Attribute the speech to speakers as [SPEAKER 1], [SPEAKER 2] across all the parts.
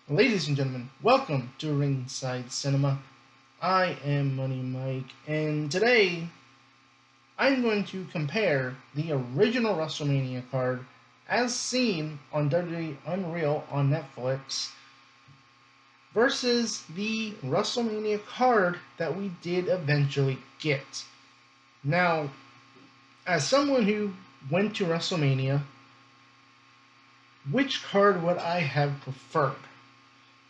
[SPEAKER 1] Ladies and gentlemen, welcome to Ringside Cinema. I am Money Mike, and today I'm going to compare the original WrestleMania card as seen on WWE Unreal on Netflix versus the WrestleMania card that we did eventually get. Now, as someone who went to WrestleMania, which card would I have preferred?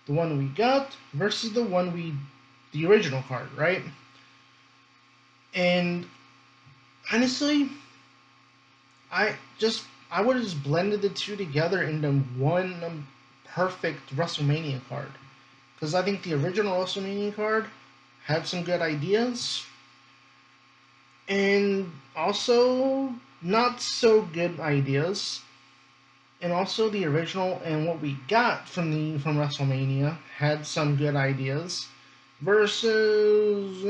[SPEAKER 1] The one we got versus the original card, right? And honestly, I just I would have just blended the two together into one perfect WrestleMania card because I think the original WrestleMania card had some good ideas and also not so good ideas. And also the original and what we got from WrestleMania had some good ideas versus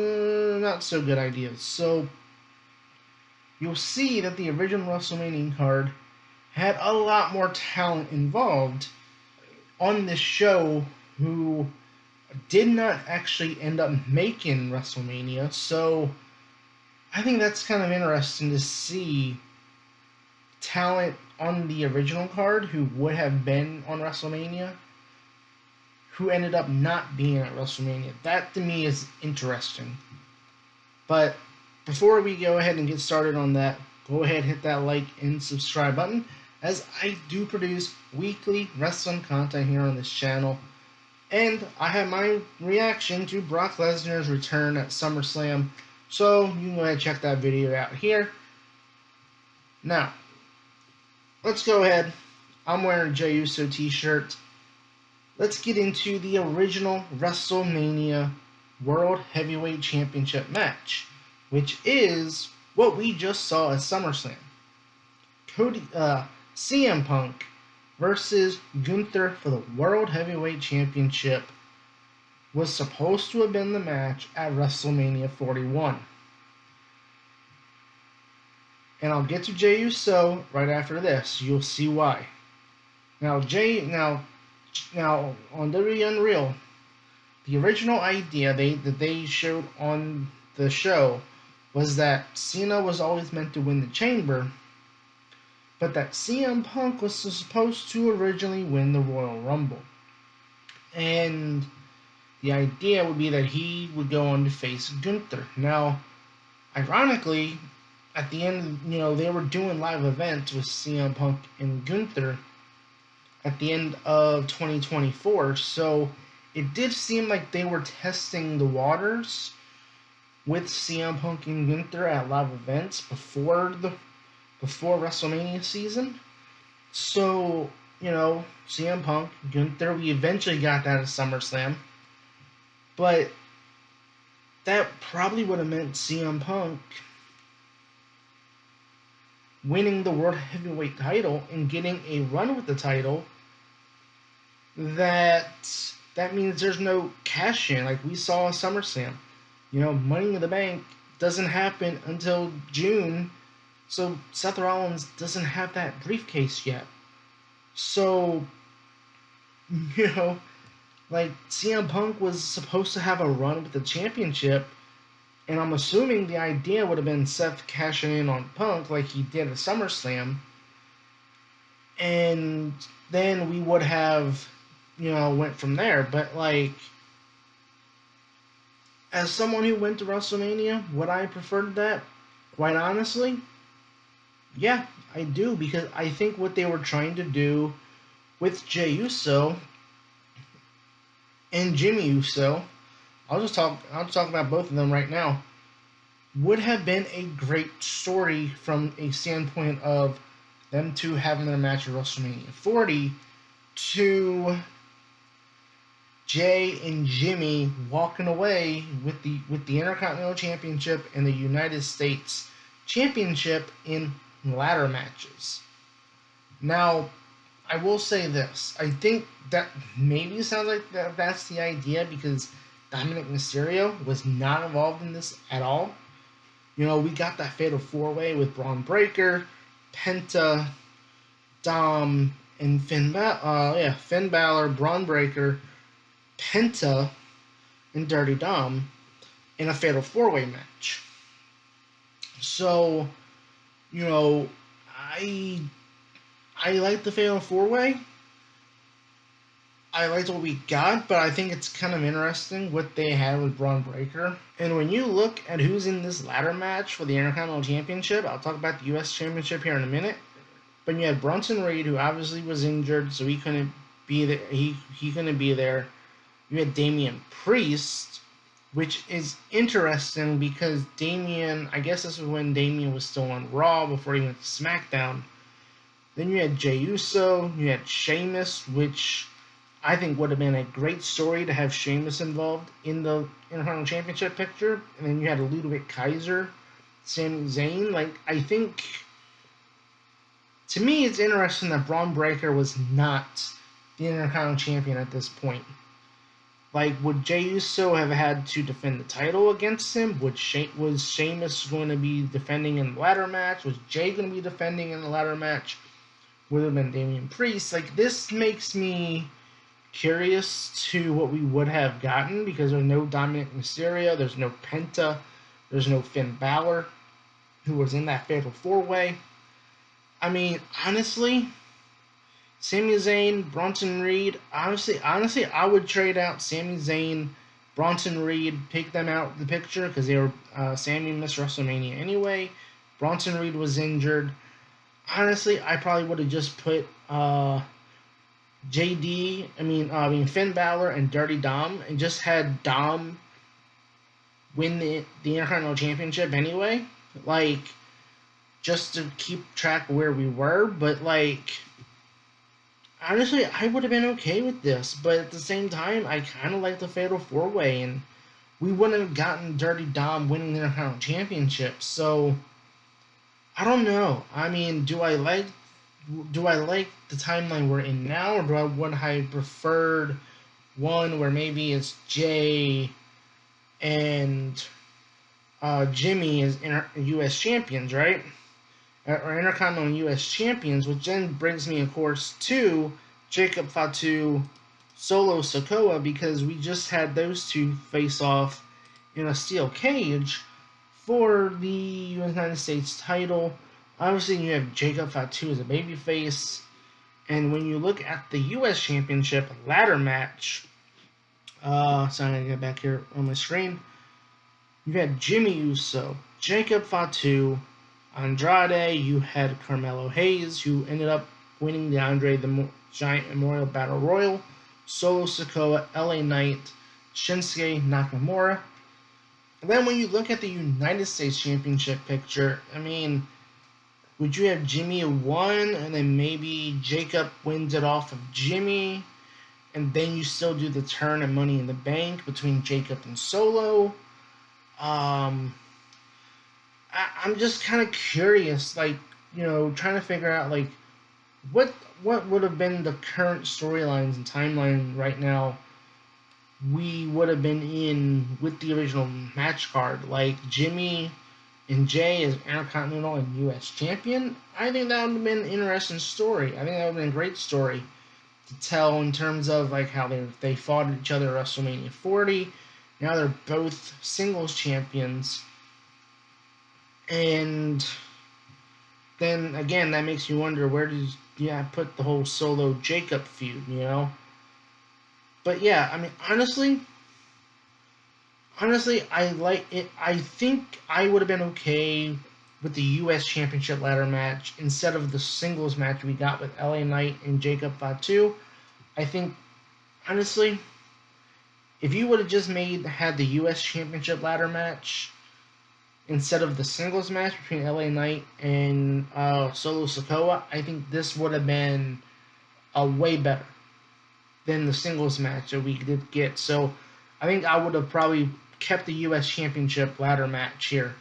[SPEAKER 1] not so good ideas. So you'll see that the original WrestleMania card had a lot more talent involved on this show who did not actually end up making WrestleMania. So I think that's kind of interesting to see talent on the original card who would have been on WrestleMania who ended up not being at WrestleMania. That to me is interesting. But before we go ahead and get started on that, go ahead, hit that like and subscribe button, as I do produce weekly wrestling content here on this channel. And I have my reaction to Brock Lesnar's return at SummerSlam, so you can go ahead and check that video out here. Now, let's go ahead. I'm wearing a Jey Uso t-shirt. Let's get into the original WrestleMania World Heavyweight Championship match, which is what we just saw at SummerSlam. CM Punk versus Gunther for the World Heavyweight Championship was supposed to have been the match at WrestleMania 41. And I'll get to Jey Uso right after this. You'll see why. Now on WWE Unreal, the original idea that they showed on the show was that Cena was always meant to win the Chamber, but that CM Punk was supposed to originally win the Royal Rumble. And the idea would be that he would go on to face Gunther. Now, ironically, at the end, they were doing live events with CM Punk and Gunther at the end of 2024, so it did seem like they were testing the waters with CM Punk and Gunther at live events before WrestleMania season. So, CM Punk, Gunther, we eventually got that at SummerSlam, but that probably would have meant CM Punk winning the World Heavyweight title and getting a run with the title. That means there's no cash in like we saw at SummerSlam. Money in the Bank doesn't happen until June, so Seth Rollins doesn't have that briefcase yet. So, like CM Punk was supposed to have a run with the championship, and I'm assuming the idea would have been Seth cashing in on Punk like he did at SummerSlam, and then we would have, went from there. But as someone who went to WrestleMania, would I prefer that? Quite honestly, yeah, I do, because I think what they were trying to do with Jey Uso and Jimmy Uso, I'll talk about both of them right now, would have been a great story from a standpoint of them two having their match at WrestleMania 40 to Jay and Jimmy walking away with the Intercontinental Championship and the United States Championship in ladder matches. Now, I will say this. I think that maybe sounds like that's the idea, because Dominic Mysterio was not involved in this at all. We got that Fatal 4-Way with Braun Breaker, Penta, Dom, and Finn Balor, Braun Breaker, Penta, and Dirty Dom in a Fatal 4-Way match. So, you know, I I like the Fatal 4-Way. I liked what we got, but I think it's kind of interesting what they had with Braun Breaker. And when you look at who's in this ladder match for the Intercontinental Championship, I'll talk about the U.S. Championship here in a minute. But you had Bronson Reed, who obviously was injured, so he couldn't be there. He couldn't be there. You had Damian Priest, which is interesting because Damian, I guess this was when Damian was still on Raw before he went to SmackDown. Then you had Jey Uso, you had Sheamus, which I think would have been a great story to have Sheamus involved in the Intercontinental Championship picture. And then you had Ludwig Kaiser, Sami Zayn. Like, I think, to me, it's interesting that Braun Breaker was not the Intercontinental Champion at this point. Like, would Jey Uso have had to defend the title against him? Was Sheamus going to be defending in the ladder match? Was Jey going to be defending in the ladder match? Would have been Damian Priest. Like, this makes me curious to what we would have gotten because there's no Dominic Mysterio, there's no Penta, there's no Finn Balor, who was in that Fatal 4-Way. I mean, honestly, Sami Zayn, Bronson Reed. Honestly, I would trade out Sami Zayn, Bronson Reed, pick them out of the picture because they were Sami missed WrestleMania anyway. Bronson Reed was injured. Honestly, I probably would have just put Finn Balor and Dirty Dom, and just had Dom win the Intercontinental Championship anyway, like just to keep track of where we were. But like, honestly, I would have been okay with this. But at the same time, I kind of like the Fatal 4-Way, and we wouldn't have gotten Dirty Dom winning the Intercontinental Championship. So I don't know. I mean, do I like the timeline we're in now, or would I preferred one where maybe it's Jay and Jimmy as U.S. champions, right? Or Intercontinental U.S. champions, which then brings me, of course, to Jacob Fatu, Solo Sikoa, because we just had those two face off in a steel cage for the United States title. Obviously, you have Jacob Fatu as a babyface. And when you look at the U.S. Championship ladder match, so I'm going to get back here on my screen. You had Jimmy Uso, Jacob Fatu, Andrade. You had Carmelo Hayes, who ended up winning the Andre the Giant Memorial Battle Royal. Solo Sikoa, LA Knight, Shinsuke Nakamura. And then when you look at the United States Championship picture, I mean, would you have Jimmy one, and then maybe Jacob wins it off of Jimmy, and then you still do the turn and Money in the Bank between Jacob and Solo? I'm just kind of curious, like, trying to figure out, like, what would have been the current storylines and timeline right now we would have been in with the original match card, like Jimmy and Jay as Intercontinental and U.S. Champion. I think that would have been an interesting story. I think that would have been a great story to tell in terms of like how they fought each other at WrestleMania 40. Now they're both singles champions. And then again, that makes you wonder, where does put the whole Solo Jacob feud, But yeah, I mean, honestly, I like it. I think I would have been okay with the U.S. Championship ladder match instead of the singles match we got with LA Knight and Jacob Fatu. I think, honestly, if you would have just had the U.S. Championship ladder match instead of the singles match between LA Knight and Solo Sikoa, I think this would have been way better than the singles match that we did get. So I think I would have probably kept the U.S. Championship ladder match here.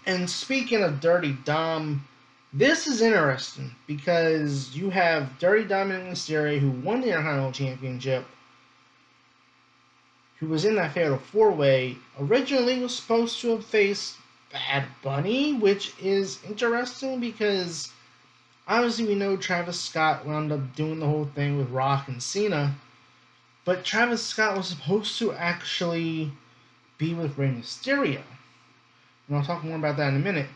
[SPEAKER 1] And speaking of Dirty Dom, this is interesting because you have Dirty Dominic Mysterio, who won the Intercontinental Championship, who was in that Fatal 4-Way, originally was supposed to have faced Bad Bunny, which is interesting because Obviously, we know Travis Scott wound up doing the whole thing with Rock and Cena, but Travis Scott was supposed to actually be with Rey Mysterio. And I'll talk more about that in a minute.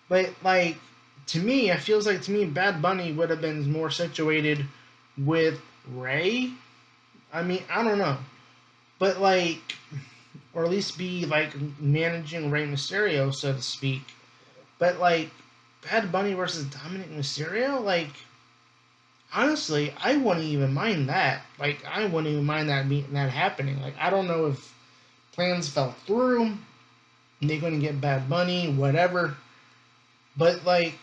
[SPEAKER 1] But, like, to me, it feels like to me, Bad Bunny would have been more situated with Rey. I mean, I don't know. But, like, or at least be, like, managing Rey Mysterio, so to speak. But, like, Bad Bunny versus Dominic Mysterio, like, honestly, I wouldn't even mind that. Like, I wouldn't even mind that happening. Like, I don't know if plans fell through, they're going to get Bad Bunny, whatever. But, like,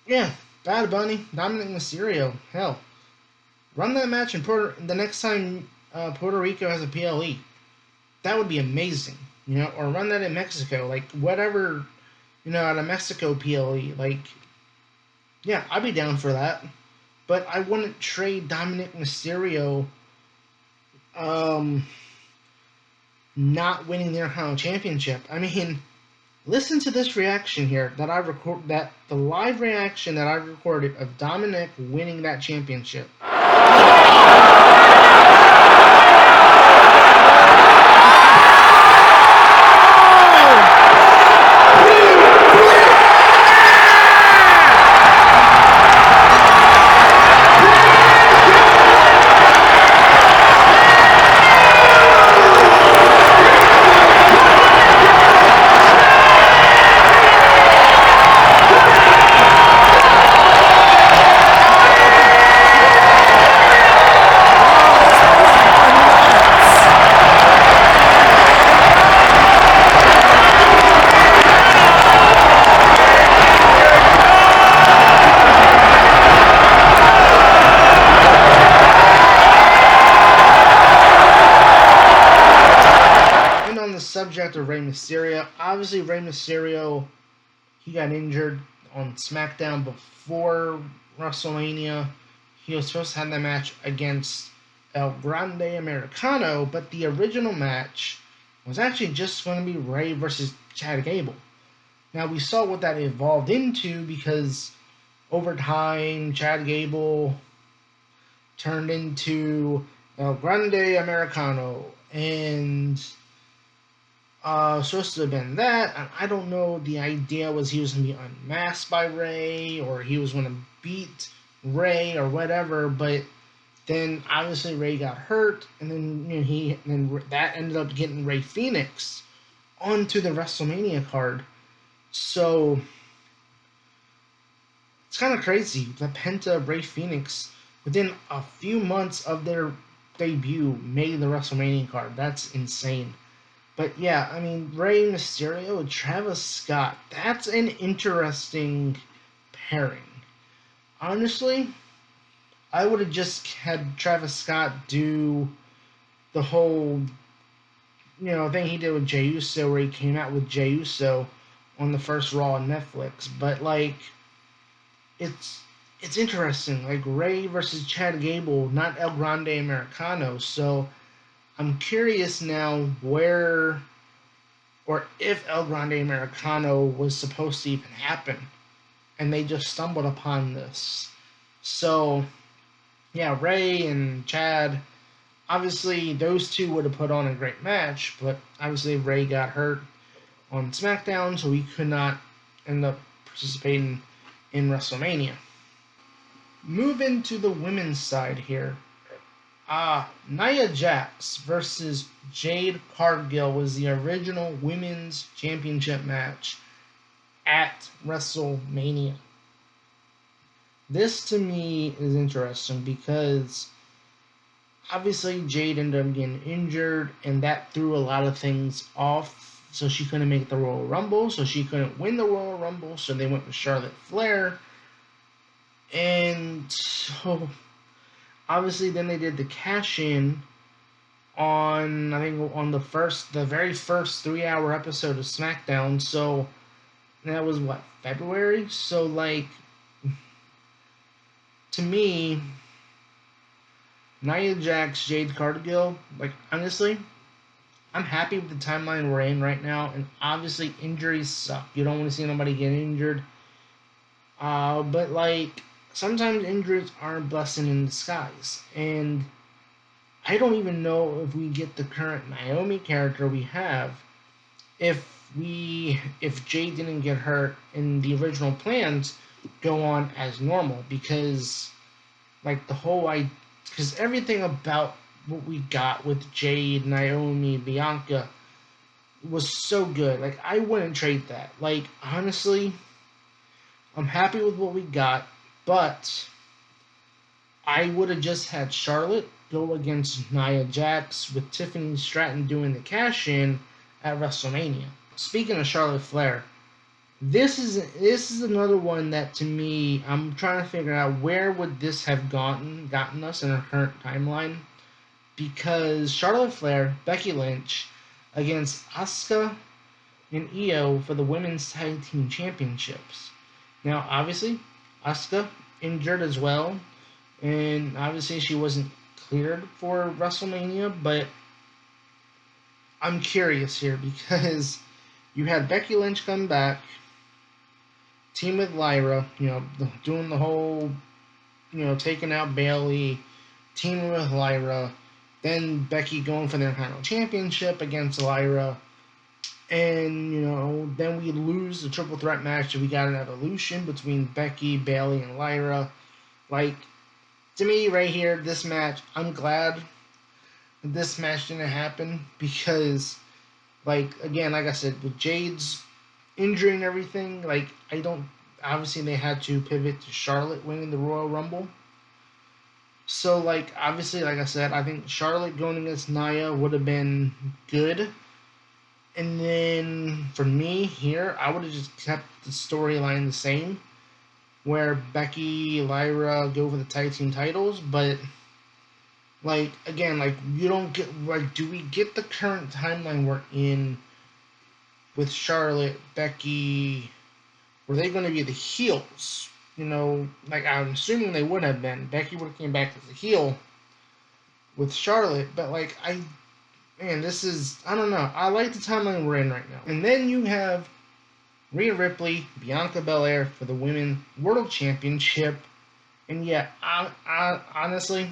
[SPEAKER 1] yeah, Bad Bunny, Dominic Mysterio, hell, run that match in the next time Puerto Rico has a PLE. That would be amazing, or run that in Mexico, like, whatever, at a Mexico PLE. Like, yeah, I'd be down for that. But I wouldn't trade Dominic Mysterio um, not winning the Intercontinental Championship. I mean, listen to this reaction here that the live reaction that I recorded of Dominic winning that championship. And on the subject of Rey Mysterio, obviously Rey Mysterio, he got injured on SmackDown before WrestleMania. He was supposed to have that match against El Grande Americano, but the original match was actually just going to be Rey versus Chad Gable. Now, we saw what that evolved into because over time, Chad Gable turned into El Grande Americano, and supposed to have been that. And I don't know. The idea was he was going to be unmasked by Rey, or he was going to beat Rey, or whatever. But then obviously Rey got hurt, and then that ended up getting Rey Fenix onto the WrestleMania card. So it's kind of crazy. The Penta Rey Fenix within a few months of their debut made the WrestleMania card. That's insane. But yeah, I mean, Rey Mysterio and Travis Scott, that's an interesting pairing. Honestly, I would have just had Travis Scott do the whole, thing he did with Jey Uso, where he came out with Jey Uso on the first Raw on Netflix. But, like, it's interesting. Like, Rey versus Chad Gable, not El Grande Americano. So I'm curious now where or if El Grande Americano was supposed to even happen, and they just stumbled upon this. So, yeah, Rey and Chad, obviously those two would have put on a great match, but obviously Rey got hurt on SmackDown, so he could not end up participating in WrestleMania. Moving to the women's side here. Nia Jax versus Jade Cargill was the original women's championship match at WrestleMania. This to me is interesting because obviously Jade ended up getting injured, and that threw a lot of things off. So she couldn't make the Royal Rumble, so she couldn't win the Royal Rumble, so they went with Charlotte Flair. And so obviously then they did the cash in on, I think, on the very first 3-hour episode of SmackDown. So that was what, February? So, like, to me, Nia Jax, Jade Cargill, like, honestly, I'm happy with the timeline we're in right now. And obviously injuries suck. You don't want to see nobody get injured. But, like, sometimes injuries are a blessing in disguise. And I don't even know if we get the current Naomi character we have if Jay didn't get hurt and the original plans go on as normal, because like the whole I because everything about what we got with Jade, Naomi, Bianca was so good. Like I wouldn't trade that. Like honestly, I'm happy with what we got, but I would have just had Charlotte go against Nia Jax with Tiffany Stratton doing the cash in at WrestleMania. Speaking of Charlotte Flair, this is another one that to me I'm trying to figure out where would this have gotten us in our current timeline, because Charlotte Flair, Becky Lynch against Asuka and Io for the women's tag team championships. Now obviously Asuka injured as well, and obviously she wasn't cleared for WrestleMania, but I'm curious here because you had Becky Lynch come back, team with Lyra, doing the whole, taking out Bailey, teaming with Lyra, then Becky going for the Intercontinental Championship against Lyra, and then we lose the triple threat match. We got an evolution between Becky, Bailey, and Lyra. Like to me, right here, this match, I'm glad this match didn't happen because, like again, like I said, with Jade's injury and everything, like I don't. Obviously, they had to pivot to Charlotte winning the Royal Rumble. So, like, obviously, like I said, I think Charlotte going against Nia would have been good. And then for me here, I would have just kept the storyline the same, where Becky, Lyra go for the tag team titles. But like again, like you don't get like, do we get the current timeline we're in with Charlotte, Becky? Were they going to be the heels? Like I'm assuming they would have been. Becky would have came back as a heel with Charlotte, but like this is, I don't know. I like the timeline we're in right now. And then you have Rhea Ripley, Bianca Belair for the Women World Championship, and yeah, I honestly,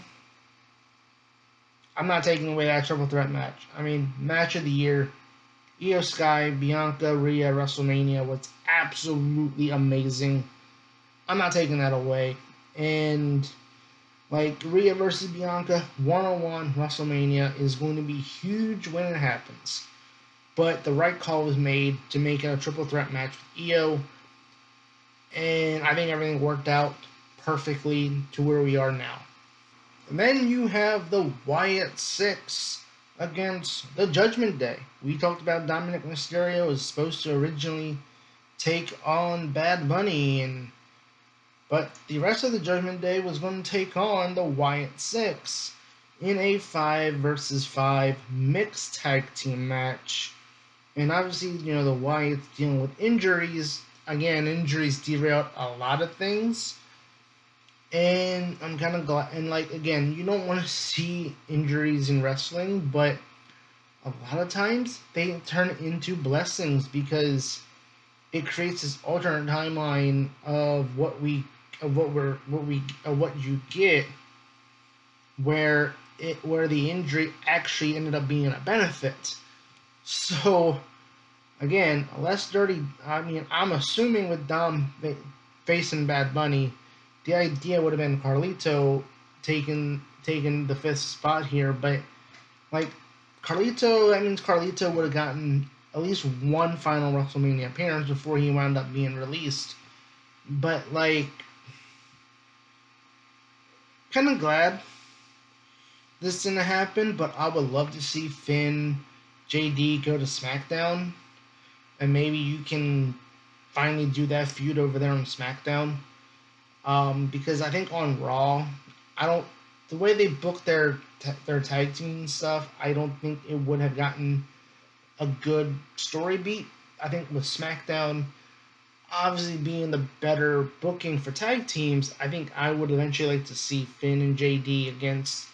[SPEAKER 1] I'm not taking away that triple threat match. I mean, match of the year. Io Sky, Bianca, Rhea, WrestleMania was absolutely amazing. I'm not taking that away. And like Rhea versus Bianca, one-on-one WrestleMania is going to be huge when it happens. But the right call was made to make it a triple threat match with Io, and I think everything worked out perfectly to where we are now. And then you have the Wyatt Six against the Judgment Day. We talked about Dominic Mysterio was supposed to originally take on Bad Bunny, but the rest of the Judgment Day was going to take on the Wyatt Six in a 5 versus 5 mixed tag team match. And obviously, the Wyatts dealing with injuries. Again, injuries derailed a lot of things. And I'm kind of glad. And, like, again, you don't want to see injuries in wrestling, but a lot of times they turn into blessings because it creates this alternate timeline of what you get, where the injury actually ended up being a benefit. So again, less dirty. I mean, I'm assuming with Dom facing Bad Bunny, the idea would have been Carlito taking the fifth spot here, but like that means Carlito would have gotten at least one final WrestleMania appearance before he wound up being released. But like, kind of glad this didn't happen. But I would love to see Finn, JD go to SmackDown, and maybe you can finally do that feud over there on SmackDown. Because I think on Raw, I don't the way they booked their tag team stuff, I don't think it would have gotten a good story beat. I think with SmackDown obviously being the better booking for tag teams, I think I would eventually like to see Finn and JD against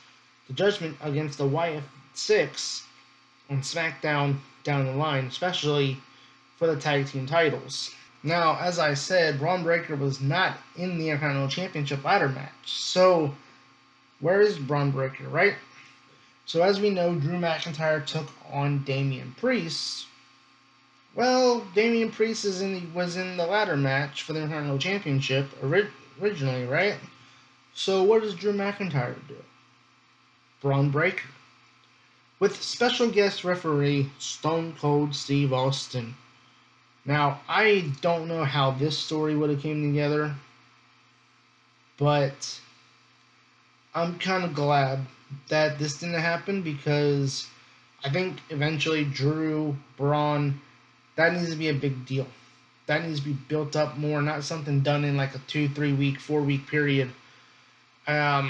[SPEAKER 1] the Wyatt Six on SmackDown down the line, especially for the tag team titles. Now, as I said, Braun Breaker was not in the Intercontinental Championship ladder match. So, where is Braun Breaker, right? So, as we know, Drew McIntyre took on Damian Priest. Well, Damian Priest was in the ladder match for the Intercontinental Championship originally, right? So, what does Drew McIntyre do? Braun Breaker. With special guest referee Stone Cold Steve Austin. Now, I don't know how this story would have came together, but I'm kind of glad that this didn't happen because I think eventually Drew, Braun, that needs to be a big deal. That needs to be built up more, not something done in like a 2, 3 week, 4 week period. How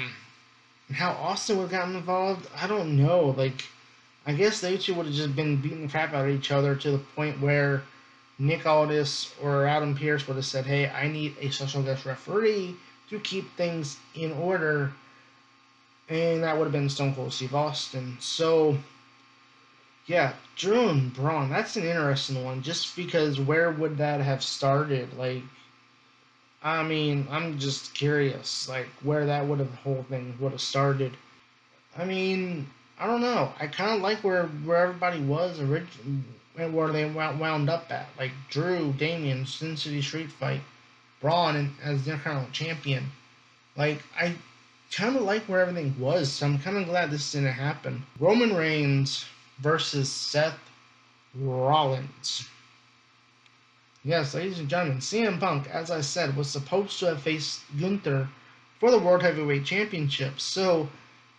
[SPEAKER 1] Austin would have gotten involved, I don't know. Like, I guess they two would have just been beating the crap out of each other to the point where Nick Aldis or Adam Pearce would have said, hey, I need a special guest referee to keep things in order. And that would have been Stone Cold Steve Austin. So, yeah, Drew and Braun, that's an interesting one. Just because where would that have started? Like, I mean, I'm just curious, like, where that would have, the whole thing would have started. I mean, I don't know. I kind of like where everybody was originally, and where they wound up at. Like Drew, Damian, Sin City Street Fight, Braun as the Intercontinental Champion. Like I kind of like where everything was, so I'm kind of glad this didn't happen. Roman Reigns versus Seth Rollins. Yes, ladies and gentlemen, CM Punk, as I said, was supposed to have faced Gunther for the World Heavyweight Championship. So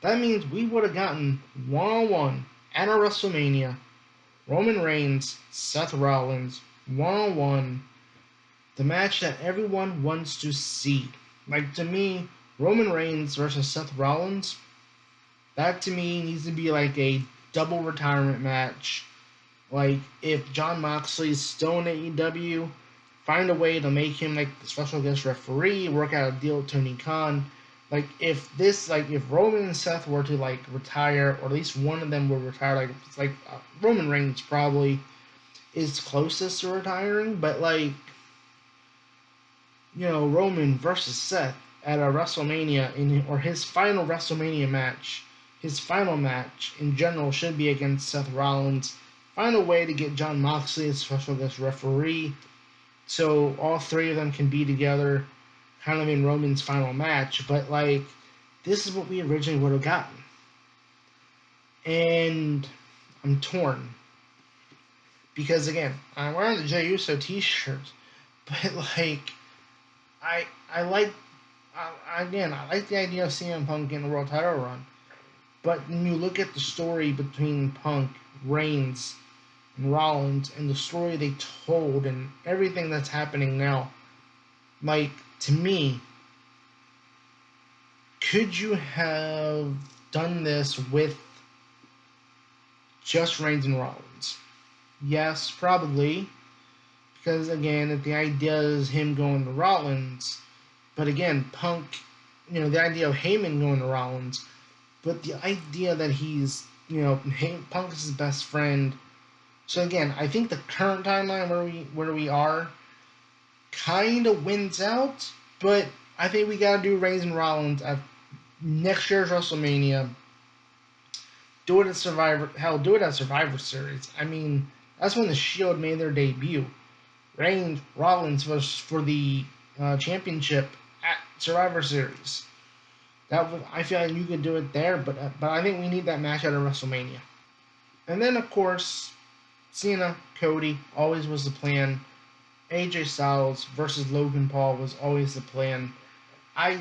[SPEAKER 1] that means we would have gotten one-on-one at a WrestleMania. Roman Reigns, Seth Rollins, one-on-one. The match that everyone wants to see. Like, to me, Roman Reigns versus Seth Rollins, that to me needs to be like a double retirement match. Like, if Jon Moxley is still in AEW, find a way to make him like the special guest referee, work out a deal with Tony Khan. Like, if Roman and Seth were to like retire, or at least one of them will retire, like it's like Roman Reigns probably is closest to retiring, but like, Roman versus Seth at a WrestleMania or his final WrestleMania match, his final match in general should be against Seth Rollins. Find a way to get Jon Moxley as special guest referee, so all three of them can be together, kind of in Roman's final match. But like, this is what we originally would have gotten, and I'm torn because again, I'm wearing the Jey Uso T-shirt, but like, I like I like the idea of CM Punk getting a world title run, but when you look at the story between Punk, Reigns, and Rollins, and the story they told, and everything that's happening now, like, to me, could you have done this with just Reigns and Rollins? Yes, probably, because again, if the idea is him going to Rollins, but again, Punk, the idea of Heyman going to Rollins, but the idea that he's, Punk is his best friend. So again, I think the current timeline where we are kind of wins out, but I think we gotta do Reigns and Rollins at next year's WrestleMania. Do it at Survivor. Hell, do it at Survivor Series. I mean, that's when the Shield made their debut. Reigns, Rollins was for the championship at Survivor Series. I feel like you could do it there, but I think we need that match at a WrestleMania. And then of course, Cena, Cody always was the plan. AJ Styles versus Logan Paul was always the plan. I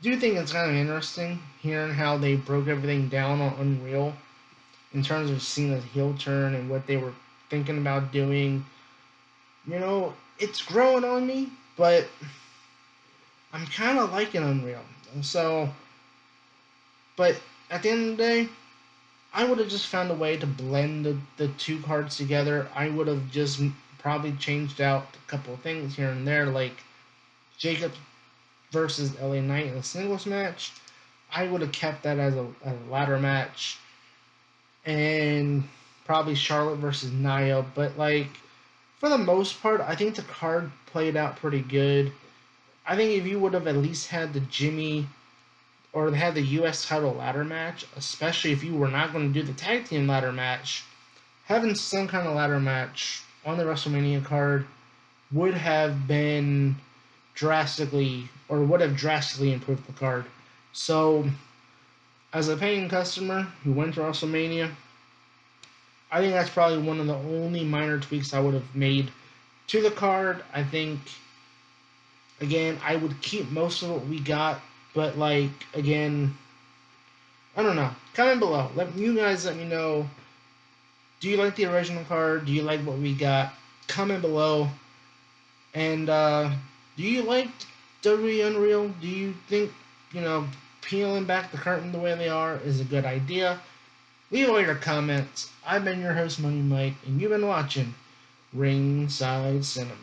[SPEAKER 1] do think it's kind of interesting hearing how they broke everything down on Unreal in terms of Cena's heel turn and what they were thinking about doing. It's growing on me, but I'm kind of liking Unreal. So, but at the end of the day, I would have just found a way to blend the two cards together. I would have just probably changed out a couple of things here and there, like Jacob versus LA Knight in a singles match. I would have kept that as a ladder match, and probably Charlotte versus Nia. But like, for the most part, I think the card played out pretty good. I think if you would have at least had the Jimmy or had the U.S. title ladder match, especially if you were not going to do the tag team ladder match, having some kind of ladder match on the WrestleMania card would have been drastically, or would have drastically improved the card. So, as a paying customer who went to WrestleMania, I think that's probably one of the only minor tweaks I would have made to the card. I think, again, I would keep most of what we got, but, like, again, I don't know. Comment below. Let you guys let me know. Do you like the original card? Do you like what we got? Comment below. And do you like WWE Unreal? Do you think, peeling back the curtain the way they are is a good idea? Leave all your comments. I've been your host, Money Mike, and you've been watching Ringside Cinema.